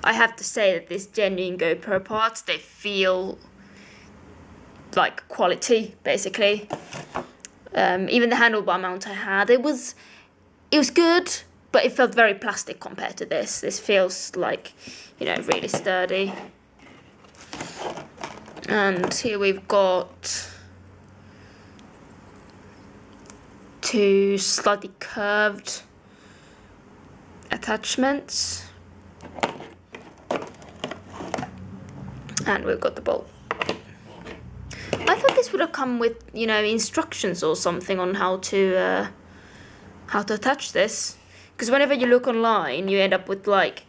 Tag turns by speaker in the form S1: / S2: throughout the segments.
S1: I have to say that these genuine GoPro parts, they feel like quality, basically. Even the handlebar mount I had, it was good, but it felt very plastic compared to this. This feels like, you know, really sturdy. And here we've got 2 slightly curved attachments. And we've got the bolt. I thought this would have come with, you know, instructions or something on how to attach this. Because whenever you look online, you end up with like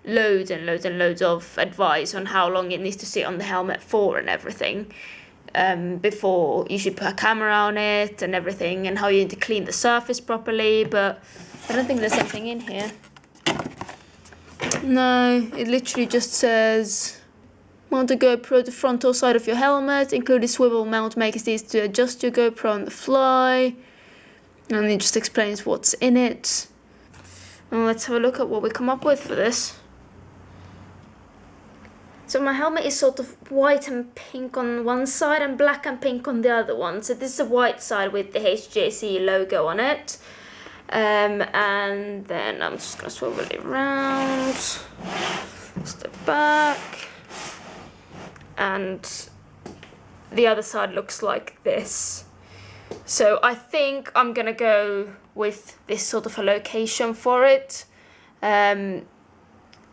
S1: loads and loads and loads of advice on how long it needs to sit on the helmet for and everything. Before you should put a camera on it and everything, and how you need to clean the surface properly, but I don't think there's anything in here. No, it literally just says mount a GoPro to the frontal side of your helmet, including swivel mount makes it easy to adjust your GoPro on the fly, and it just explains what's in it. And let's have a look at what we come up with for this. So my helmet is sort of white and pink on one side and black and pink on the other one. So this is the white side with the HJC logo on it. And then I'm just going to swivel it around. Step back. And the other side looks like this. So I think I'm going to go with this sort of a location for it.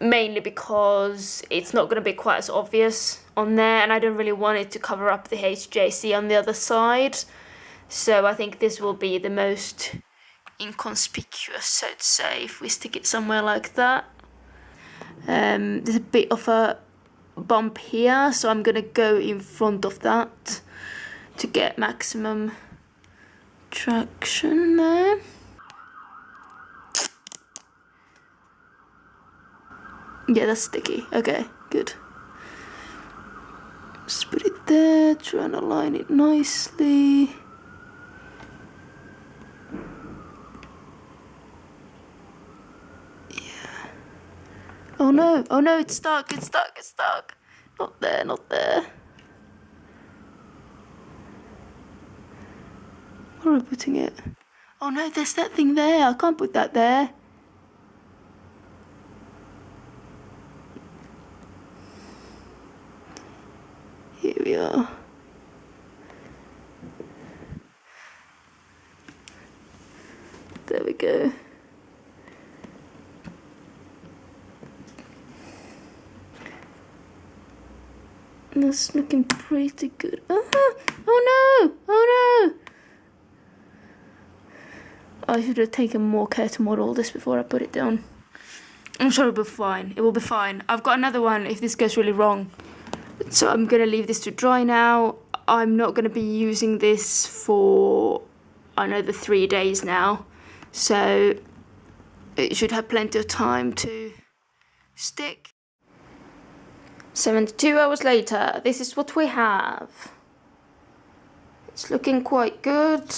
S1: Mainly because it's not going to be quite as obvious on there, and I don't really want it to cover up the HJC on the other side. So I think this will be the most inconspicuous, so to say, if we stick it somewhere like that. There's a bit of a bump here, so I'm going to go in front of that to get maximum traction there. Yeah, that's sticky. Okay, good. Just put it there, try and align it nicely. Yeah. Oh no, it's stuck, it's stuck, it's stuck. Not there, not there. Where are we putting it? Oh no, there's that thing there. I can't put that there. Here we are. There we go. That's looking pretty good. Oh no! Oh no! I should have taken more care to model this before I put it down. I'm sure it'll be fine. It will be fine. I've got another one if this goes really wrong. So I'm going to leave this to dry now. I'm not going to be using this for another 3 days now. So it should have plenty of time to stick. 72 hours later, this is what we have. It's looking quite good.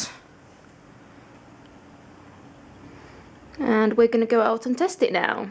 S1: And we're going to go out and test it now.